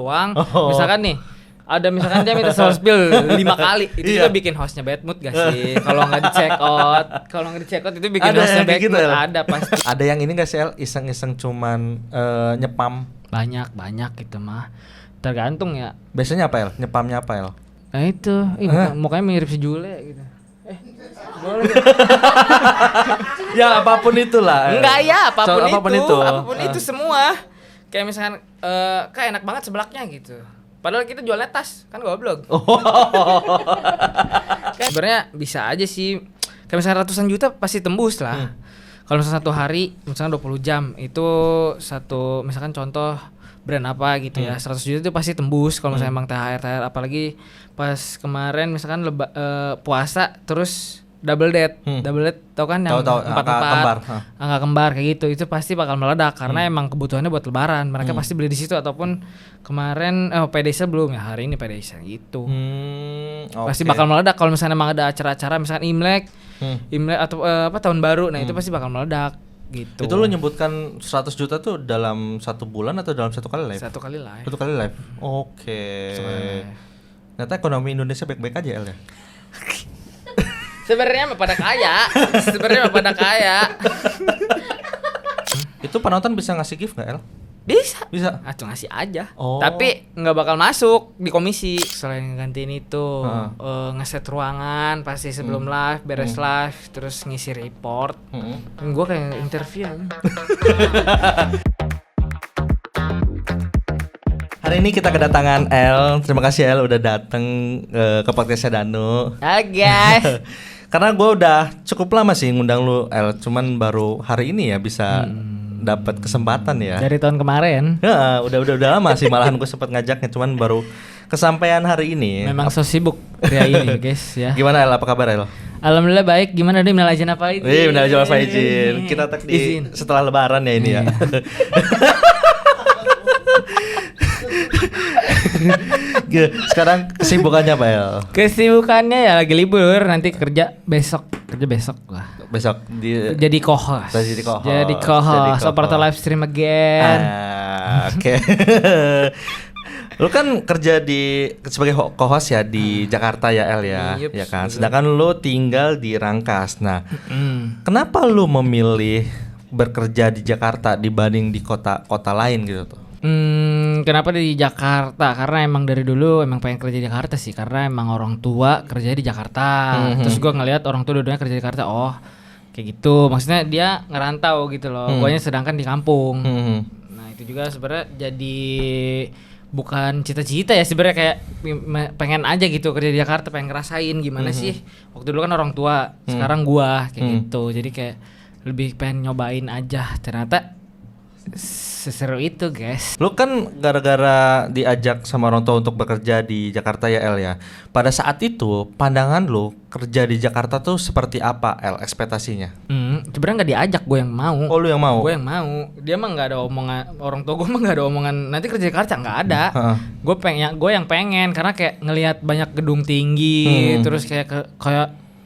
doang. Misalkan nih ada misalkan dia minta soal spill 5 kali, itu juga bikin hostnya bad mood gak sih? Kalau nggak di check out itu bikin hostnya bad mood. Ada pasti. Ada yang ini nggak sih iseng-iseng cuman nyepam? Banyak gitu mah. Tergantung ya. Biasanya apa El? Nyepamnya apa El? Nah itu, mukanya mirip si Jule gitu. Boleh. Ya apapun itulah. Enggak ya, apapun Ah. itu semua. Kayak misalkan kayak enak banget sebelaknya gitu. Padahal kita jualnya tas, kan goblok. Sebenarnya bisa aja sih. Kayak misalkan ratusan juta pasti tembus lah. Kalau misalkan satu hari, misalkan 20 jam, itu satu misalkan contoh brand apa gitu ya, 100 juta itu pasti tembus kalau misalnya emang THR apalagi pas kemarin misalkan puasa terus double date tau kan yang 4-4 angka kembar kayak gitu, itu pasti bakal meledak karena emang kebutuhannya buat lebaran, mereka pasti beli di situ. Ataupun kemarin PDS belum ya, hari ini PDS gitu. Pasti bakal meledak kalau misalnya emang ada acara-acara misalkan Imlek atau tahun baru, nah itu pasti bakal meledak gitu. Itu lu nyebutkan 100 juta tuh dalam 1 bulan atau dalam 1 kali live? 1 kali live. 1 kali live. Oke. Ternyata ekonomi Indonesia baik-baik aja El ya. Sebenarnya mah pada kaya. Itu penonton bisa ngasih gift nggak El? Bisa. Cuma ngasih aja. Oh. Tapi nggak bakal masuk di komisi. Selain gantiin itu, ngeset ruangan pasti sebelum live, beres live, terus ngisi report. Gue kayak interview. Hari ini kita kedatangan El. Terima kasih El udah dateng ke podcastnya Danu. Guys. Karena gue udah cukup lama sih ngundang lu El, cuman baru hari ini ya bisa dapat kesempatan ya. Dari tahun kemarin. Ya, udah lama sih, malahan gue sempat ngajaknya, cuman baru kesampaian hari ini. Memang so sibuk pria ini guys ya. Gimana El, apa kabar El? Alhamdulillah baik. Gimana nih minal aizin apa itu? Minal aizin apa izin. Kita tag di setelah lebaran ya ini ya. Sekarang kesibukannya apa El? Kesibukannya ya lagi libur, nanti kerja besok lah. Besok jadi co-host. Jadi co-host. Operator live stream again. Oke. Lu kan kerja sebagai co-host ya di Jakarta ya El ya, ya kan. Sedangkan lu tinggal di Rangkas. Nah, kenapa lu memilih bekerja di Jakarta dibanding di kota-kota lain gitu tuh? Kenapa di Jakarta? Karena emang dari dulu emang pengen kerja di Jakarta sih. Karena emang orang tua kerja di Jakarta. Terus gue ngeliat orang tua dua-duanya kerja di Jakarta. Oh kayak gitu. Maksudnya dia ngerantau gitu loh. Guanya sedangkan di kampung. Nah itu juga sebenarnya jadi bukan cita-cita ya sebenarnya, kayak pengen aja gitu kerja di Jakarta, pengen ngerasain gimana sih. Waktu dulu kan orang tua, sekarang gua kayak gitu. Jadi kayak lebih pengen nyobain aja. Ternyata seseru itu guys. Lu kan gara-gara diajak sama orang tua untuk bekerja di Jakarta ya El ya. Pada saat itu pandangan lu kerja di Jakarta tuh seperti apa El, ekspektasinya? Sebenarnya nggak diajak, gue yang mau. Oh lu yang mau? Gue yang mau. Dia mah nggak ada omongan, orang tua gue mah nggak ada omongan nanti kerja di Jakarta, nggak ada. Gue yang pengen karena kayak ngelihat banyak gedung tinggi, terus kayak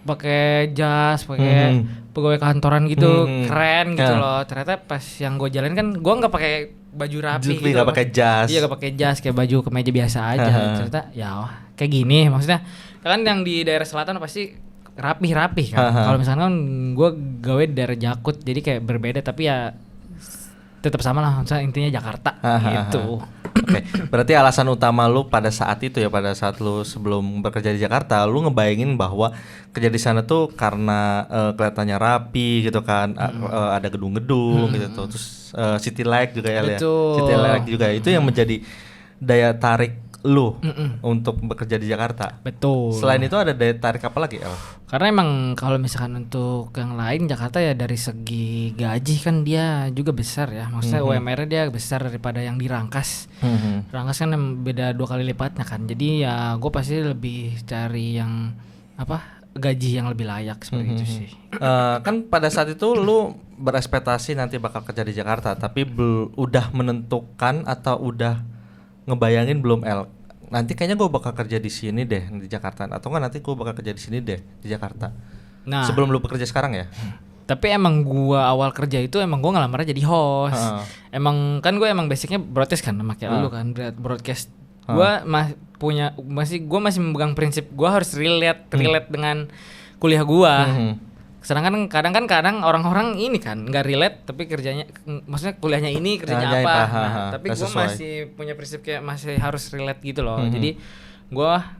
pakai jas, pakai pegawai kantoran gitu, keren gitu loh. Ternyata pas yang gue jalan kan gue nggak pakai baju rapi gitu, nggak pakai jas. Iya nggak pakai jas, kayak baju kemeja biasa aja. Ternyata ya kayak gini, maksudnya kan yang di daerah selatan pasti rapi kan. Kalau misalkan gue gawe di daerah Jakut, jadi kayak berbeda tapi ya tetap sama lah, misalnya intinya Jakarta gitu. Oke, berarti alasan utama lu pada saat itu ya, pada saat lu sebelum bekerja di Jakarta, lu ngebayangin bahwa kerja di sana tuh karena kelihatannya rapi gitu kan, ada gedung-gedung gitu tuh, terus city light juga ya, city light juga itu yang menjadi daya tarik lu untuk bekerja di Jakarta. Betul. Selain itu ada daya tarik apa lagi El? Karena emang kalau misalkan untuk yang lain Jakarta ya dari segi gaji kan dia juga besar ya. Maksudnya UMR-nya dia besar daripada yang di Rangkas. Rangkas kan beda 2 kali lipatnya kan. Jadi ya gue pasti lebih cari yang gaji yang lebih layak seperti itu sih. Kan pada saat itu lu berekspektasi nanti bakal kerja di Jakarta, tapi udah menentukan atau udah ngebayangin belum El? Nanti kayaknya gue bakal kerja di sini deh di Jakarta, atau enggak nanti gue bakal kerja di sini deh di Jakarta. Nah, sebelum lu bekerja sekarang ya? Tapi emang gua awal kerja itu emang gua ngelamar jadi host. Emang kan gua emang basicnya broadcast kan, sama kayak lu kan broadcast. Gua masih memegang prinsip gua harus relate dengan kuliah gua. Sedangkan kadang orang-orang ini kan nggak relate tapi kerjanya, maksudnya kuliahnya ini kerjanya apa. Tapi gua masih punya prinsip kayak masih harus relate gitu loh. Jadi gua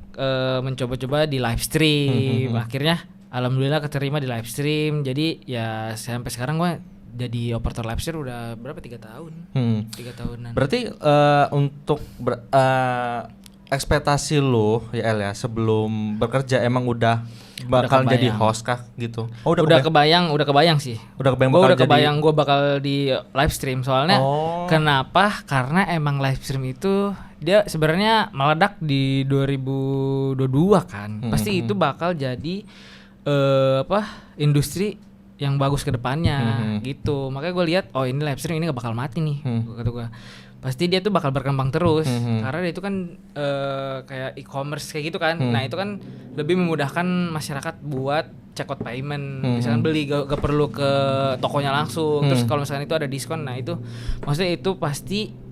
mencoba-coba di live stream. Akhirnya alhamdulillah keterima di live stream. Jadi ya sampai sekarang gue jadi operator live stream udah berapa 3 tahun. 3 tahunan. Berarti untuk ekspektasi lu ya El ya sebelum bekerja emang udah bakal jadi host kah gitu? Oh, udah kebayang sih. Udah kebayang gue bakal di live stream. Soalnya kenapa? Karena emang live stream itu dia sebenarnya meledak di 2022 kan. Pasti itu bakal jadi industri yang bagus ke depannya gitu. Makanya gue lihat ini live stream ini gak bakal mati nih. Kata gue pasti dia tuh bakal berkembang terus karena dia itu kan kayak e-commerce kayak gitu kan. Nah itu kan lebih memudahkan masyarakat buat check out payment. Misalkan beli gak perlu ke tokonya langsung. Terus kalau misalkan itu ada diskon, nah itu maksudnya itu pasti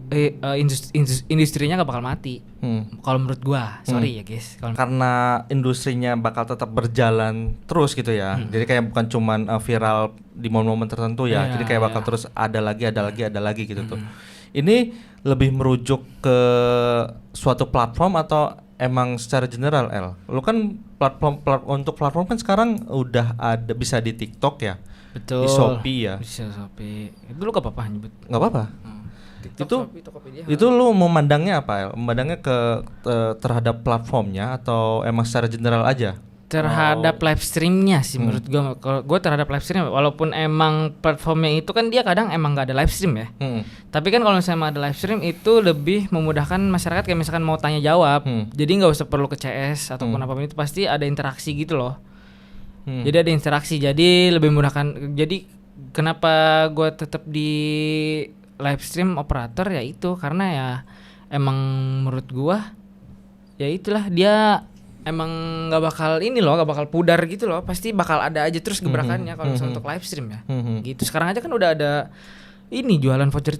industrinya gak bakal mati. Kalau menurut gua, sorry ya guys. Karena industrinya bakal tetap berjalan terus gitu ya. Jadi kayak bukan cuman viral di momen-momen tertentu ya. Jadi kayak bakal terus ada lagi gitu tuh. Ini lebih merujuk ke suatu platform atau emang secara general El? Lu kan untuk platform kan sekarang udah ada bisa di TikTok ya. Betul. Di Shopee ya. Di Shopee. Itu lu gak apa-apa nyebut. Gak apa-apa. TikTok, itu lu memandangnya apa El? Memandangnya terhadap platformnya atau emang secara general aja? Terhadap live streamnya sih menurut gue. Kalau gue terhadap live stream, walaupun emang platformnya itu kan dia kadang emang gak ada live stream ya. Tapi kan kalau misalnya ada live stream itu lebih memudahkan masyarakat kayak misalkan mau tanya jawab. Jadi nggak usah perlu ke CS ataupun apapun itu pasti ada interaksi gitu loh. Jadi ada interaksi, jadi lebih memudahkan. Jadi kenapa gue tetap di live stream operator ya itu karena ya emang menurut gue ya itulah dia emang nggak bakal pudar gitu loh, pasti bakal ada aja terus gebrakannya kalau misalnya untuk live stream ya. Gitu. Sekarang aja kan udah ada ini jualan voucher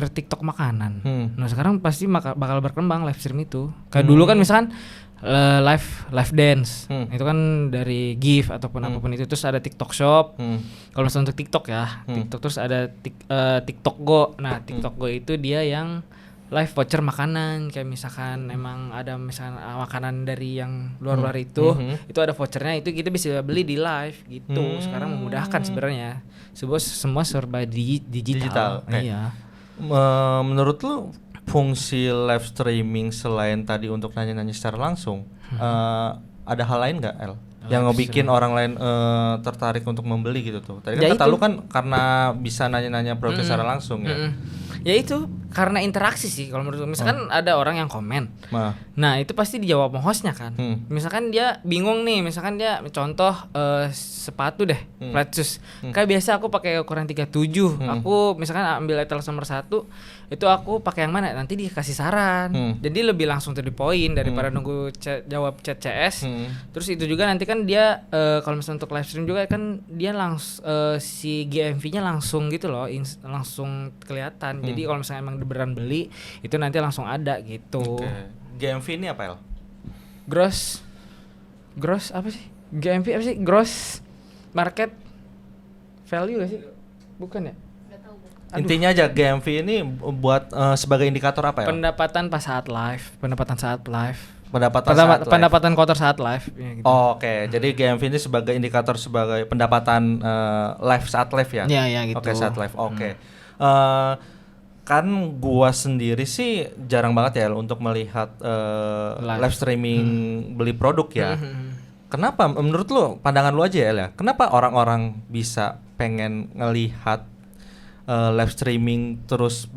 TikTok makanan. Nah sekarang pasti bakal berkembang live stream itu. Kayak dulu kan misalkan live dance itu kan dari GIF ataupun apapun itu, terus ada TikTok Shop. Kalau misalnya untuk TikTok ya, TikTok terus ada TikTok Go. Nah TikTok Go itu dia yang live voucher makanan, kayak misalkan emang ada misalkan makanan dari yang luar itu ada vouchernya, itu kita bisa beli di live gitu. Sekarang memudahkan sebenarnya. Semua serba digital. Iya. Menurut lu fungsi live streaming selain tadi untuk nanya-nanya secara langsung, ada hal lain nggak El? Yang ngebikin orang lain tertarik untuk membeli gitu tuh. Tadi kan kata lu kan karena bisa nanya-nanya produk secara langsung ya. Ya itu karena interaksi sih kalau menurut. Misalkan ada orang yang komen. Nah, itu pasti dijawab sama hostnya kan. Misalkan dia bingung nih, misalkan dia contoh sepatu deh, flat shoes. Kayak biasa aku pakai ukuran 37. Aku misalkan ambil etalase nomor 1, itu aku pakai yang mana? Nanti dikasih saran. Jadi lebih langsung to the point daripada nunggu jawab chat CS. Terus itu juga nanti kan dia kalau misalnya untuk live stream juga kan dia langsung si GMV-nya langsung gitu loh, langsung kelihatan. Jadi kalau misalnya emang beneran beli itu nanti langsung ada gitu. GMV ini apa El? Gross apa sih? GMV apa sih? Gross market value gak sih? Bukan ya? Intinya aja GMV ini buat sebagai indikator apa ya? Pendapatan saat live. Pendapatan kotor saat live. Ya, gitu. Oke. Jadi GMV ini sebagai indikator sebagai pendapatan live saat live ya? Iya gitu. Oke, saat live. Oke. Kan gua sendiri sih jarang banget ya untuk melihat live streaming beli produk ya. Kenapa menurut lu, pandangan lu aja ya, kenapa orang-orang bisa pengen ngelihat live streaming terus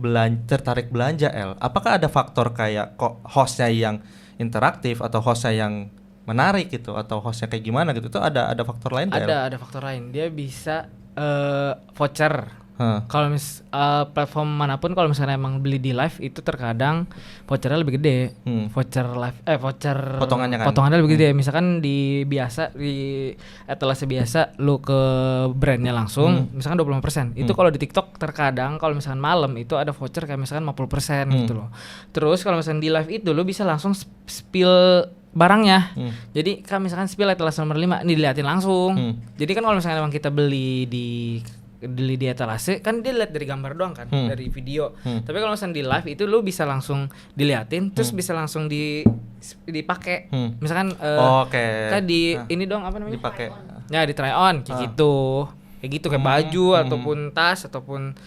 tertarik belanja El? Apakah ada faktor kayak kok hostnya yang interaktif atau hostnya yang menarik gitu, atau hostnya kayak gimana gitu? Itu ada faktor lain nggak? Ada faktor lain. Dia bisa voucher. Kalau platform manapun kalau misalnya emang beli di live itu terkadang vouchernya lebih gede. Voucher potongannya lebih gede. Misalkan di etalase biasa lu ke brandnya langsung misalkan 25%. Itu kalau di TikTok terkadang kalau misalkan malam itu ada voucher kayak misalkan 50% gitu loh. Terus kalau misalkan di live itu lu bisa langsung spill barangnya. Jadi kan misalkan spill etalase nomor 5 ini diliatin langsung. Jadi kan kalau misalnya emang kita beli di etalase kan dia lihat dari gambar doang kan, dari video. Tapi kalau misalnya di live itu lu bisa langsung diliatin terus bisa langsung dipakai. Misalkan kan ini dong apa namanya? Dipakai. Ya, di try on kayak gitu. Kayak gitu kayak baju ataupun tas ataupun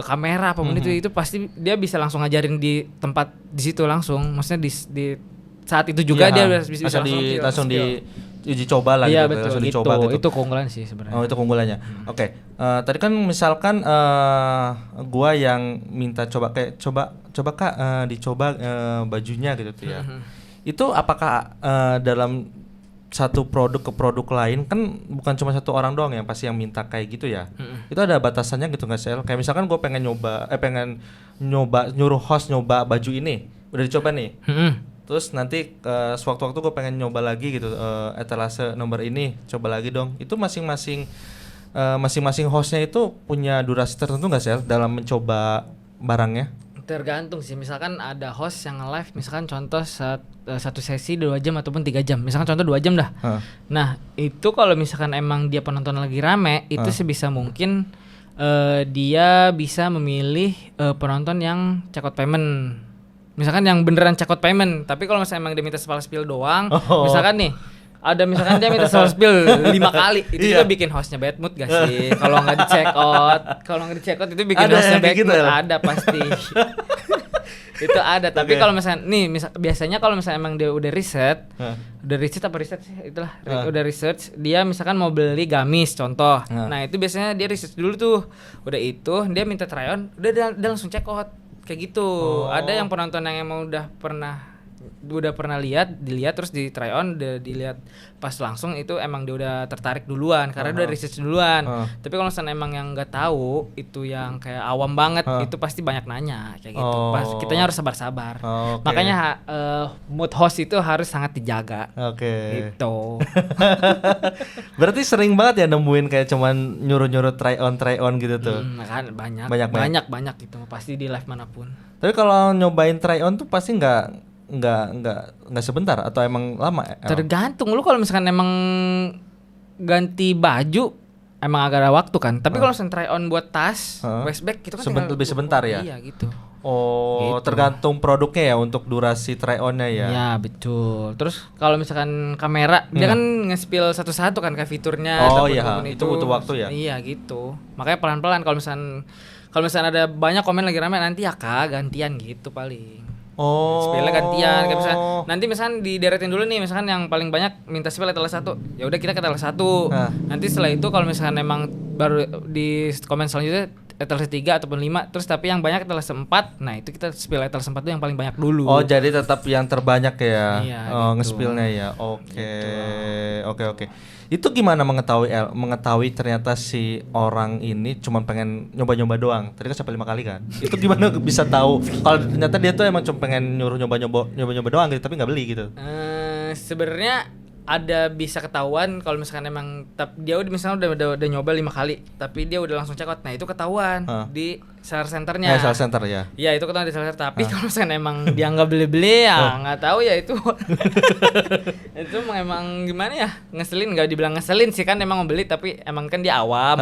kamera apapun itu pasti dia bisa langsung ngajarin di tempat di situ langsung. Maksudnya di saat itu juga dia bisa langsung di uji coba lah gitu, betul, langsung gitu. dicoba gitu. Itu keunggulan sih sebenarnya. Oh, itu keunggulannya. Oke. Tadi kan misalkan gua yang minta coba Kak dicoba bajunya gitu tuh ya. Itu apakah dalam satu produk ke produk lain kan bukan cuma satu orang doang yang pasti yang minta kayak gitu ya. Itu ada batasannya gitu nggak sih? Kayak misalkan gue pengen nyuruh host nyoba baju ini, udah dicoba nih. Terus nanti sewaktu-waktu gue pengen nyoba lagi gitu etalase nomor ini, coba lagi dong. Itu masing-masing hostnya itu punya durasi tertentu nggak sih dalam mencoba barangnya? Tergantung sih. Misalkan ada host yang live, misalkan contoh satu sesi 2 jam ataupun 3 jam. Misalkan contoh 2 jam dah. Nah itu kalau misalkan emang dia penonton lagi rame, itu sebisa mungkin dia bisa memilih penonton yang check out payment. Misalkan yang beneran check out payment. Tapi kalau misalnya emang dia minta spill doang, misalkan nih misalkan dia minta spill 5 kali, itu juga bikin hostnya bad mood gak sih? Kalau nggak di check out itu bikin hostnya bad mood. Ada pasti. Itu ada. Tapi kalau misalnya biasanya kalau misalnya emang dia udah riset sih itulah. Udah research, dia misalkan mau beli gamis contoh. Nah itu biasanya dia research dulu tuh. Udah itu dia minta try on, dia langsung check out. Kayak gitu. Ada yang penonton yang emang udah pernah dilihat terus di try on, dilihat pas langsung itu emang dia udah tertarik duluan karena udah research duluan. Tapi kalau misalnya emang yang nggak tahu itu yang kayak awam banget itu pasti banyak nanya kayak gitu. Pas kitanya harus sabar-sabar. Makanya mood host itu harus sangat dijaga. Gitu. Berarti sering banget ya nemuin kayak cuman nyuruh-nyuruh try on gitu tuh. Kan banyak gitu pasti di live manapun. Tapi kalau nyobain try on tuh pasti nggak sebentar atau emang lama? Tergantung lu kalau misalkan emang ganti baju emang agak ada waktu kan. Tapi kalau misalkan try on buat tas, waistbag gitu kan lebih sebentar ya. Iya gitu. Gitu. Tergantung produknya ya untuk durasi try on-nya ya. Iya betul. Terus kalau misalkan kamera dia kan nge-spill satu-satu kan kayak fiturnya. Itu butuh waktu ya. Iya gitu. Makanya pelan-pelan kalau misalkan ada banyak komen lagi rame nanti ya Kak gantian gitu paling. Spillnya gantian kayak misalkan nanti misalkan dideretin dulu nih, misalkan yang paling banyak minta spill etalase 1. Ya udah kita ke etalase 1. Nanti setelah itu kalau misalkan emang baru di komen selanjutnya etalase 3 ataupun 5 terus tapi yang banyak etalase 4. Nah, itu kita spill etalase 4 itu yang paling banyak dulu. Jadi tetap yang terbanyak ya. Iya, nge-spillnya ya. Oke. Itu gimana mengetahui ternyata si orang ini cuma pengen nyoba-nyoba doang. Tadi kan sampai 5 kali kan. Itu gimana bisa tahu kalau ternyata dia tuh emang cuma pengen nyuruh nyoba-nyoba doang gitu tapi nggak beli gitu. Sebenarnya ada bisa ketahuan kalau misalkan emang dia misalnya udah nyoba 5 kali tapi dia udah langsung check out. Nah, itu ketahuan di seller centernya. Seller center ya. Iya, itu ketahuan di seller center. Tapi kalau misalkan emang dia nggak beli ya nggak tahu ya itu. Itu emang gimana ya? Ngeselin, nggak dibilang ngeselin sih kan emang mau beli tapi emang kan dia awam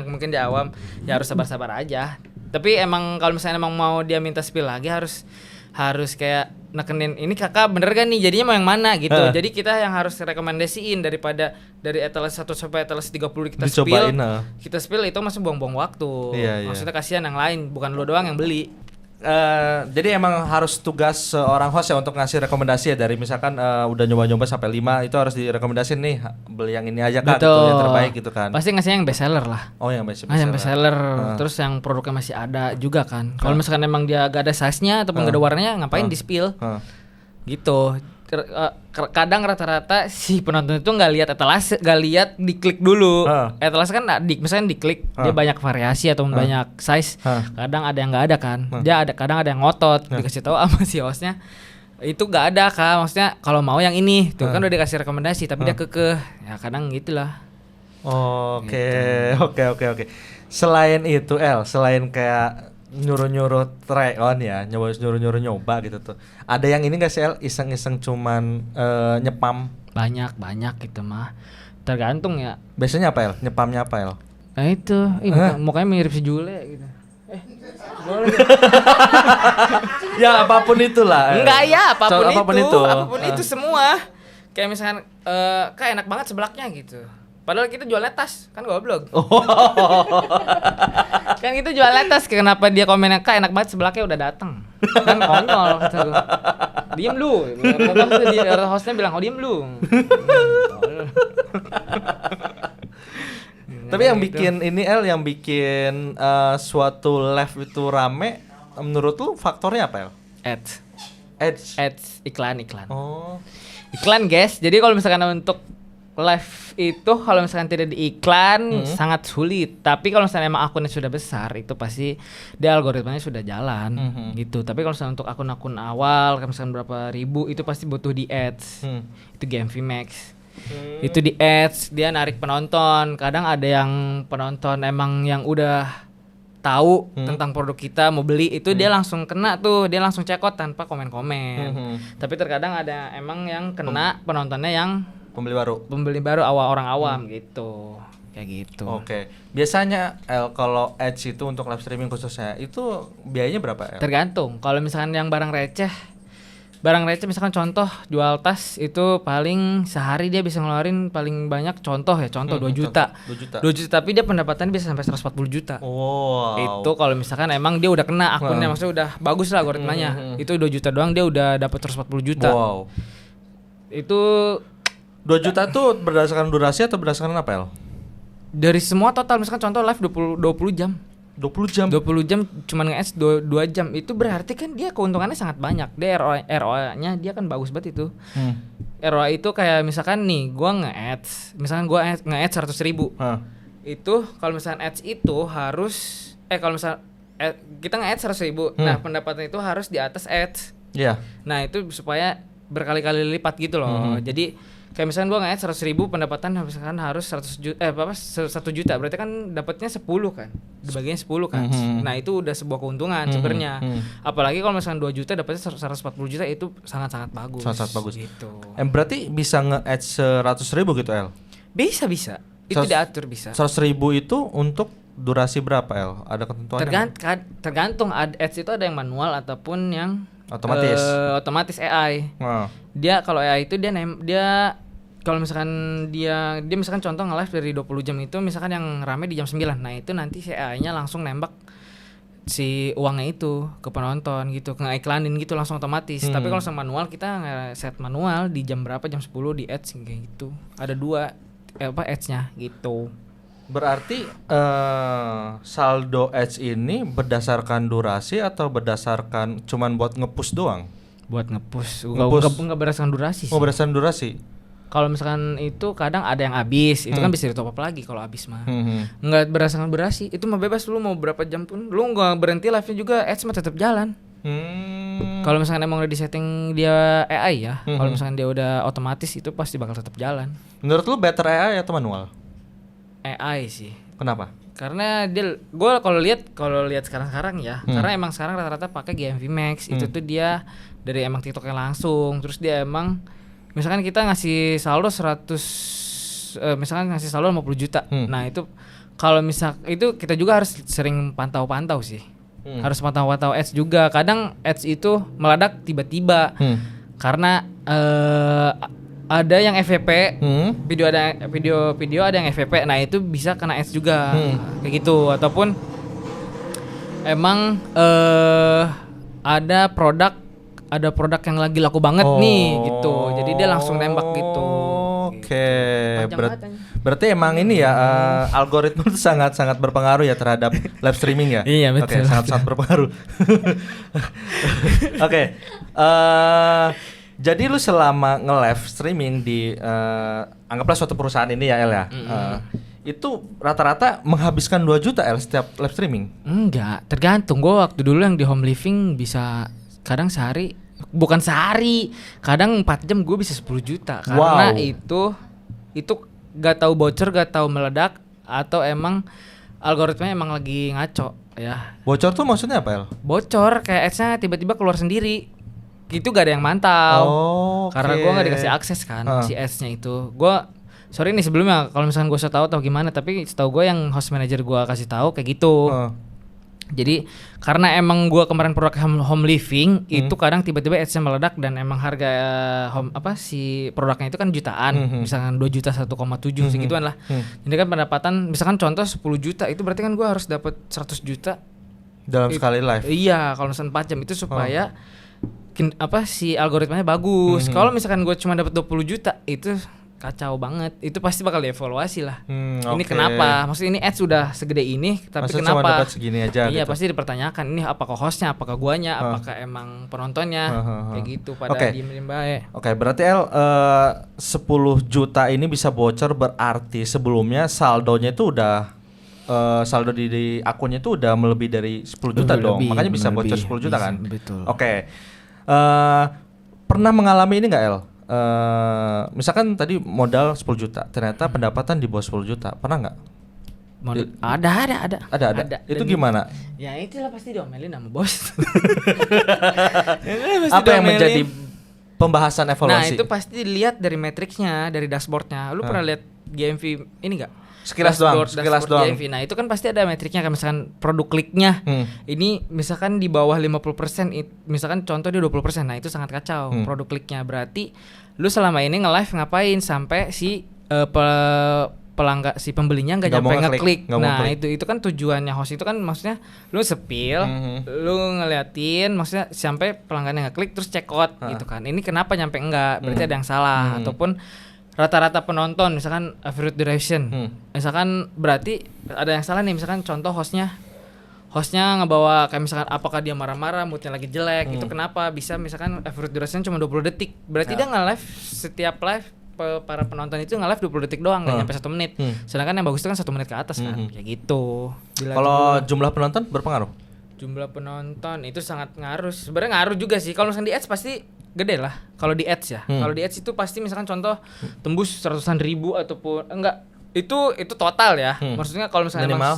mungkin dia awam ya harus sabar-sabar aja. Tapi emang kalau misalnya emang mau dia minta spill lagi harus kayak nekenin ini kakak bener gak nih jadinya mau yang mana gitu. Jadi kita yang harus rekomendasiin daripada dari etalase 1 sampai etalase 30 kita spill itu masih buang-buang waktu. Maksudnya kasihan yang lain, bukan lo doang yang beli. Jadi emang harus tugas seorang host ya untuk ngasih rekomendasi ya dari misalkan udah nyoba-nyoba sampai 5 itu harus direkomendasiin nih beli yang ini aja Kak gitu yang terbaik gitu kan. Pasti ngasih yang best seller lah. Yang best seller. Terus yang produknya masih ada juga kan. Kalau misalkan emang dia gak ada size-nya ataupun gak ada warnanya ngapain di spill. Gitu. kadang rata-rata si penonton itu nggak lihat etalase, nggak lihat diklik dulu. Etalase kan misalnya diklik dia banyak variasi atau banyak size. Kadang ada yang nggak ada kan. Kadang ada yang ngotot dikasih tahu sama si hostnya. Itu nggak ada Kak, maksudnya kalau mau yang ini tuh kan udah dikasih rekomendasi tapi dia kekeh. Ya kadang gitulah. Oke. Selain itu selain kayak nyuruh-nyuruh try on ya, nyuruh-nyuruh nyoba gitu tuh. Ada yang ini enggak sih iseng-iseng cuman nyepam? Banyak gitu mah. Tergantung ya. Biasanya apa Nyepamnya apa Nah itu, mukanya mirip si Jule gitu. Boleh. Ya apapun itulah. Enggak ya, apapun itu. Apapun itu semua. Kayak misalkan kayak enak banget sebelaknya gitu. Padahal kita jualnya tas, kan goblok. Kan kita jualnya tas, kenapa dia komennya Kak enak banget sebelaknya udah datang. Kan konyol kata gue. Diem lu. Hostnya bilang, "Oh diem lu." Tapi yang bikin ini yang bikin suatu live itu rame, menurut lu faktornya apa Ads, iklan. Iklan guys. Jadi kalau misalkan untuk live itu kalau misalkan tidak diiklan sangat sulit. Tapi kalau misalnya emang akunnya sudah besar itu pasti dia algoritmanya sudah jalan gitu. Tapi kalau misalnya untuk akun-akun awal kayak misalkan berapa ribu itu pasti butuh di ads. Itu GMV Max. Itu di ads dia narik penonton. Kadang ada yang penonton emang yang udah tahu tentang produk kita mau beli itu dia langsung kena tuh, dia langsung check out tanpa komen-komen. Tapi terkadang ada emang yang kena penontonnya yang pembeli baru orang awam gitu. Kayak gitu. Oke. Biasanya kalau ads itu untuk live streaming khususnya itu biayanya berapa Tergantung. Kalau misalkan yang barang receh misalkan contoh jual tas itu paling sehari dia bisa ngeluarin paling banyak contoh 2 juta. 2 juta tapi dia pendapatan bisa sampai 140 juta. Wow. Itu kalau misalkan emang dia udah kena akunnya maksudnya udah bagus lah algoritmanya. Itu 2 juta doang dia udah dapat 140 juta. Wow. Itu 2 juta tuh berdasarkan durasi atau berdasarkan apa Dari semua total misalkan contoh live 20 jam. 20 jam cuman nge-ads 2 jam itu berarti kan dia keuntungannya sangat banyak. Dia ROI-nya dia kan bagus banget itu. ROI itu kayak misalkan nih gua nge-ads, misalkan gua nge-ads 100.000. Itu kalau misalkan ads itu harus kalau misalkan kita nge-ads 100.000. Nah, pendapatan itu harus di atas ads. Iya. Nah, itu supaya berkali-kali lipat gitu loh. Jadi kayak misalkan gua nge-ads 100.000 pendapatan misalkan harus 1 juta berarti kan dapatnya 10 kan. Dibaginya 10 kan. Nah, itu udah sebuah keuntungan sebenarnya. Apalagi kalau misalkan 2 juta dapatnya 140 juta itu sangat-sangat bagus. Sangat bagus gitu. Berarti bisa nge-ads 100.000 gitu Bisa. Itu diatur bisa. 100.000 itu untuk durasi berapa Ada ketentuannya? Tergantung ads itu ada yang manual ataupun yang otomatis AI. Dia kalau AI itu dia kalau misalkan dia misalkan contoh nge-live dari 20 jam itu misalkan yang rame di jam 9. Nah, itu nanti si AI-nya langsung nembak si uangnya itu ke penonton gitu, nge-iklanin gitu langsung otomatis. Tapi kalau sama manual kita nge-set manual di jam berapa, jam 10 di ads kayak gitu. Ada 2 ads-nya gitu. Berarti saldo ads ini berdasarkan durasi atau berdasarkan cuman buat nge-push doang? Buat nge-push. Enggak berdasarkan durasi sih. Berdasarkan durasi. Kalau misalkan itu kadang ada yang habis, itu kan bisa di top up lagi kalau habis mah. Enggak berdasarkan durasi, itu mah bebas lu mau berapa jam pun. Lu enggak berhenti live-nya juga ads mah tetap jalan. Kalau misalkan emang udah disetting dia AI ya, kalau misalkan dia udah otomatis itu pasti bakal tetap jalan. Menurut lu better AI atau manual? AI sih. Kenapa? Karena gue kalau lihat sekarang ya, karena emang sekarang rata-rata pakai GMV Max. Itu tuh dia dari emang TikToknya langsung. Terus dia emang misalkan kita ngasih saldo 50 juta. Nah, itu kalau itu kita juga harus sering pantau-pantau sih. Harus pantau-pantau ads juga. Kadang ads itu meledak tiba-tiba. Karena ada yang FVP, video ada yang FVP. Nah, itu bisa kena ads juga. Kayak gitu. Ataupun emang ada produk yang lagi laku banget nih gitu. Jadi dia langsung nembak gitu. Oke. Berarti emang ini ya algoritma itu sangat berpengaruh ya terhadap live streaming ya. Iya, betul. Sangat berpengaruh. Oke. Jadi lu selama nge-live streaming di anggaplah suatu perusahaan ini ya El ya. Itu rata-rata menghabiskan 2 juta El setiap live streaming? Enggak, tergantung. Gue waktu dulu yang di home living bisa kadang sehari, bukan sehari, kadang 4 jam gue bisa 10 juta. Karena itu gak tahu bocor, gak tahu meledak, atau emang algoritmanya emang lagi ngaco ya. Bocor tuh maksudnya apa El? Bocor kayak ads-nya tiba-tiba keluar sendiri. Itu gak ada yang mantau. Karena gue gak dikasih akses kan si ads-nya itu. Gue sorry nih sebelumnya kalau misalkan gue usah tahu atau gimana, tapi setahu gue yang host manager gue kasih tahu kayak gitu. Jadi karena emang gue kemarin produk home living itu kadang tiba-tiba ads-nya meledak dan emang harga si produknya itu kan jutaan, misalkan 2 juta 1,7 segituan lah. Jadi kan pendapatan misalkan contoh 10 juta itu berarti kan gue harus dapat 100 juta dalam sekali live. Iya, kalau misalkan 4 jam itu supaya si algoritmanya bagus. Kalau misalkan gue cuma dapat 20 juta itu kacau banget. Itu pasti bakal dievaluasi lah. Ini kenapa? Maksudnya ini ads udah segede ini, tapi maksudnya kenapa? Cuma dapat segini aja. Iya, gitu. pasti dipertanyakan. Ini apakah hostnya, apakah guanya, apakah emang penontonnya, kayak gitu. Pada diem-diem baik. Oke, berarti El 10 juta ini bisa bocor berarti sebelumnya saldonya itu udah saldo di akunnya itu udah melebihi dari 10 juta dong. Makanya bisa bocor 10 juta kan? Betul. Oke. Pernah mengalami ini nggak El? Misalkan tadi modal 10 juta, ternyata pendapatan di bawah 10 juta, pernah nggak? Ada. Itu gimana? Ya itulah pasti diomelin sama bos. Apa yang menjadi pembahasan evaluasi? Nah itu pasti dilihat dari matriksnya, dari dashboardnya. Lu pernah lihat GMV ini nggak? Sekilas doang. GMV. Nah itu kan pasti ada metriknya kan, misalkan produk kliknya ini misalkan di bawah 50%, misalkan contoh dia 20%, nah itu sangat kacau produk kliknya. Berarti lu selama ini nge-live ngapain sampai si si pembelinya nggak nyampe ngeklik. Nah itu kan tujuannya host itu kan, maksudnya lu sepil, lu ngeliatin maksudnya sampai pelanggannya ngeklik terus check out gitu kan. Ini kenapa nyampe enggak? Berarti ada yang salah. Ataupun rata-rata penonton misalkan average duration, misalkan berarti ada yang salah nih. Misalkan contoh hostnya ngebawa kayak misalkan apakah dia marah-marah, moodnya lagi jelek, itu kenapa bisa misalkan average duration cuma 20 detik. Berarti dia nge-live setiap live para penonton itu nge-live 20 detik doang, nggak nyampe 1 menit. Sedangkan yang bagus itu kan 1 menit ke atas kan, kayak gitu. Kalau jumlah penonton berpengaruh? Jumlah penonton itu sangat ngaruh. Sebenarnya ngaruh juga sih. Kalau misalkan di ads pasti gede lah. Kalau di ads ya. Kalau di ads itu pasti misalkan contoh tembus ratusan ribu ataupun enggak. Itu total ya. Maksudnya kalau misalnya minimal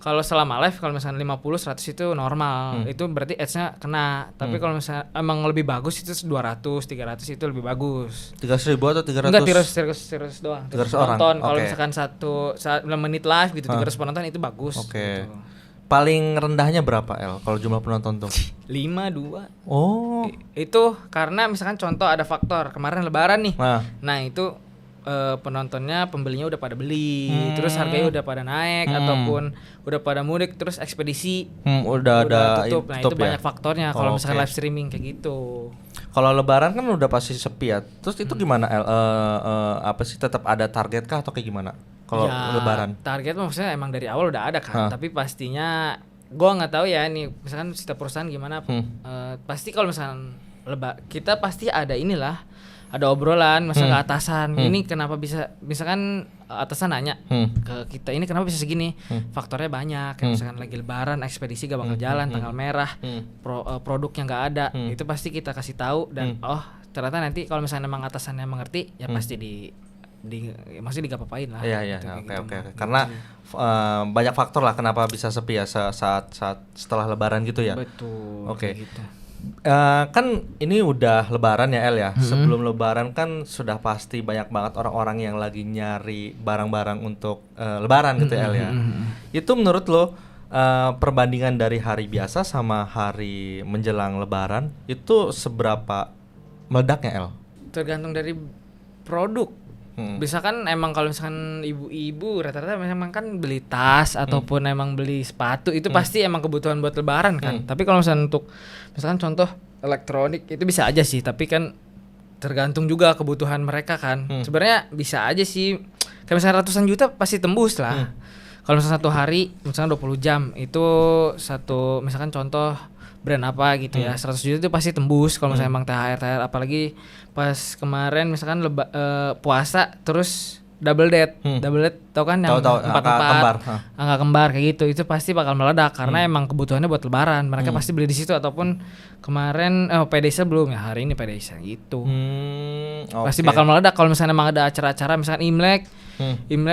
kalau selama live kalau misalnya 50 100 itu normal. Itu berarti ads-nya kena. Tapi kalau misalnya emang lebih bagus itu 200 300 itu lebih bagus. 300 ribu atau 300? Enggak, 300 doang. 300 orang. Kalau misalkan 1 menit live gitu 300 penonton itu bagus. Oke. Gitu. Paling rendahnya berapa El kalau jumlah penonton tuh? 5, 2. Oh. Itu karena misalkan contoh ada faktor kemarin lebaran nih. Nah itu penontonnya, pembelinya udah pada beli, terus harganya udah pada naik, ataupun udah pada mudik, terus ekspedisi udah tutup. Nah itu banyak faktornya kalau misalkan live streaming kayak gitu. Kalau lebaran kan udah pasti sepi ya. Terus itu gimana El? Apa sih, tetap ada target kah atau kayak gimana? Kalau lebaran target maksudnya emang dari awal udah ada kan, tapi pastinya gua nggak tahu ya nih misalkan setiap perusahaan gimana. Pasti kalau misalkan kita pasti ada ada obrolan masa ke atasan. Ini kenapa bisa, misalkan atasan nanya ke kita, ini kenapa bisa segini? Faktornya banyak. Kayak misalkan lagi lebaran, ekspedisi gak bakal jalan, tanggal merah, produknya gak ada. Itu pasti kita kasih tahu dan ternyata nanti kalau misalnya emang atasannya mengerti, ya pasti masih digapapain lah. Iya, oke. Karena banyak faktor lah kenapa bisa sepi ya saat setelah lebaran gitu ya. Betul. Oke. Gitu. Kan ini udah lebaran ya El ya. Sebelum lebaran kan sudah pasti banyak banget orang-orang yang lagi nyari barang-barang untuk lebaran gitu El ya. Itu menurut lo perbandingan dari hari biasa sama hari menjelang lebaran itu seberapa meledaknya El? Tergantung dari produk. Misalkan emang kalau misalkan ibu-ibu rata-rata memang kan beli tas ataupun emang beli sepatu itu pasti emang kebutuhan buat lebaran kan. Tapi kalau misalkan untuk misalkan contoh elektronik itu bisa aja sih, tapi kan tergantung juga kebutuhan mereka kan. Sebenarnya bisa aja sih. Kayak misalkan ratusan juta pasti tembus lah. Kalau misalkan satu hari misalkan 20 jam itu misalkan contoh brand apa gitu ya, 100 juta itu pasti tembus kalau misalnya emang THR, apalagi pas kemarin misalkan puasa terus double date tau kan yang Tahu, angka kembar kayak gitu, itu pasti bakal meledak karena emang kebutuhannya buat lebaran, mereka pasti beli di situ. Ataupun kemarin PDS belum ya, hari ini PDS gitu. Pasti bakal meledak kalau misalnya emang ada acara-acara misalkan Imlek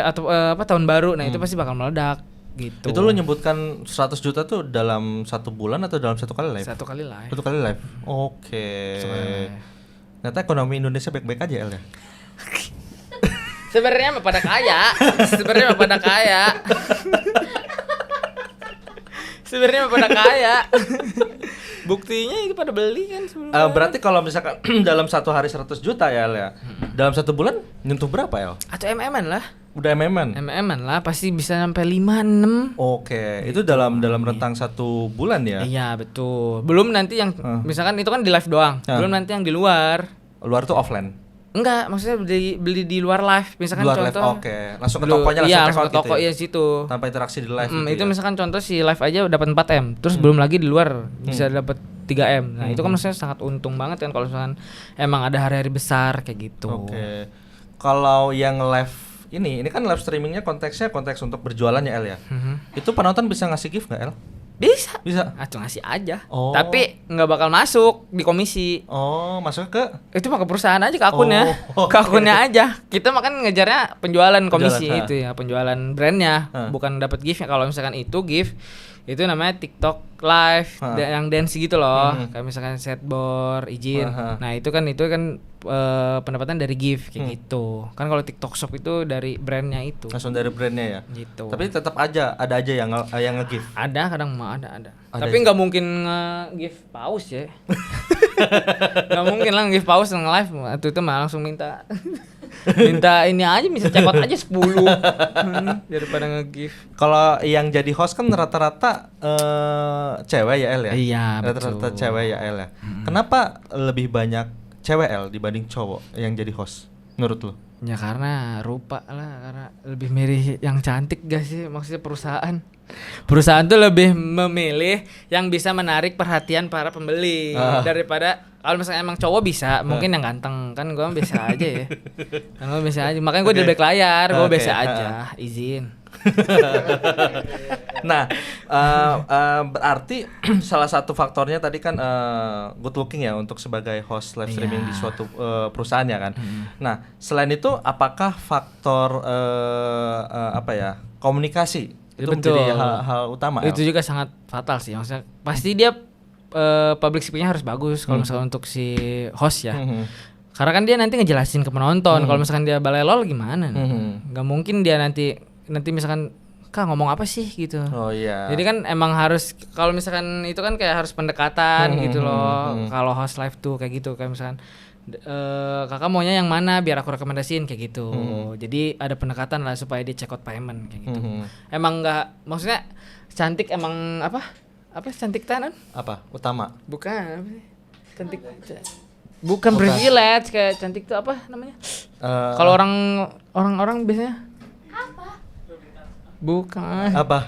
atau tahun baru, nah itu pasti bakal meledak gitu. Itu lu nyebutkan 100 juta tuh dalam 1 bulan atau dalam 1 kali live? 1 kali live. 1 kali live. Oke. Ternyata ekonomi Indonesia baik-baik aja ya. Sebenarnya mah pada kaya. Sebenarnya mah pada kaya. Buktinya itu pada beli kan sebenarnya. Berarti kalau misalkan dalam 1 hari 100 juta ya, El ya. Dalam 1 bulan nyentuh berapa, El? Atau MM-an lah. Udah MM-an? MM-an lah, pasti bisa sampai 5 6. Oke, itu dalam rentang 1 bulan ya? Iya, betul. Belum nanti yang misalkan itu kan di live doang. Belum nanti yang di luar. Luar tuh offline. Enggak, maksudnya beli di luar live. Misalkan luar contoh. Live, oke. Langsung ke tokonya, langsung ke check out toko gitu ya? situ. Tanpa interaksi di live gitu itu ya? misalkan contoh si live aja dapat 4M, terus belum lagi di luar bisa dapat 3M. Nah, itu kan maksudnya sangat untung banget kan kalau misalkan emang ada hari-hari besar kayak gitu. Oke. Kalau yang live ini kan live streamingnya konteks untuk berjualan ya, El ya? Itu penonton bisa ngasih gift nggak, El? Bisa. Cuma ngasih aja. Oh. Tapi nggak bakal masuk di komisi. Oh, masuk ke? Itu mah ke perusahaan aja, ke akunnya. Oh, ke akunnya aja. Kita makan ngejarnya penjualan komisi Penjualan, itu ya, penjualan brandnya, bukan dapat giftnya. Kalau misalkan itu gift, itu namanya TikTok live yang dance gitu loh. Kayak misalkan setboard, izin. Nah, itu kan pendapatan dari gift kayak gitu. Kan kalau TikTok Shop itu dari brandnya itu. Langsung dari brandnya ya. Gitu. Tapi tetap ada aja yang nge-gift. Ada, kadang mah ada. Tapi nggak mungkin nge-gift paus ya. Nggak mungkin lah nge-gift paus nge-live. Itu mah langsung minta ini aja, bisa cekot aja 10 daripada nge-gift. Kalau yang jadi host kan rata-rata cewek ya, El ya? Iya, rata-rata betul. cewek ya, El ya. Kenapa lebih banyak cewek, El, dibanding cowok yang jadi host menurut lo? Ya karena rupa lah, karena lebih milih yang cantik gak sih, maksudnya perusahaan tuh lebih memilih yang bisa menarik perhatian para pembeli daripada kalau misalnya emang cowok bisa mungkin yang ganteng, kan gue biasa aja ya. Kan gue biasa aja, makanya gue di balik layar gue biasa aja, izin. Nah, berarti salah satu faktornya tadi kan good looking ya untuk sebagai host live streaming di suatu perusahaan ya kan. Nah, selain itu apakah faktor komunikasi itu menjadi hal utama? Itu juga sangat fatal sih, maksudnya pasti dia public speaking-nya harus bagus kalau misalnya untuk si host ya. Karena kan dia nanti ngejelasin ke penonton. Kalau misalkan dia balelol gimana? Gak mungkin dia nanti misalkan Kak ngomong apa sih gitu. Oh iya. Jadi kan emang harus, kalau misalkan itu kan kayak harus pendekatan gitu loh. Kalau host live tuh kayak gitu, kayak misalkan kakak maunya yang mana biar aku rekomendasiin kayak gitu. Jadi ada pendekatan lah supaya dia check out payment kayak gitu. Emang nggak, maksudnya cantik emang apa cantik tanan? Apa? Utama? Bukan apa sih? Cantik bukan privilege, kayak cantik tuh apa namanya? Kalau orang biasanya bukan. Apa?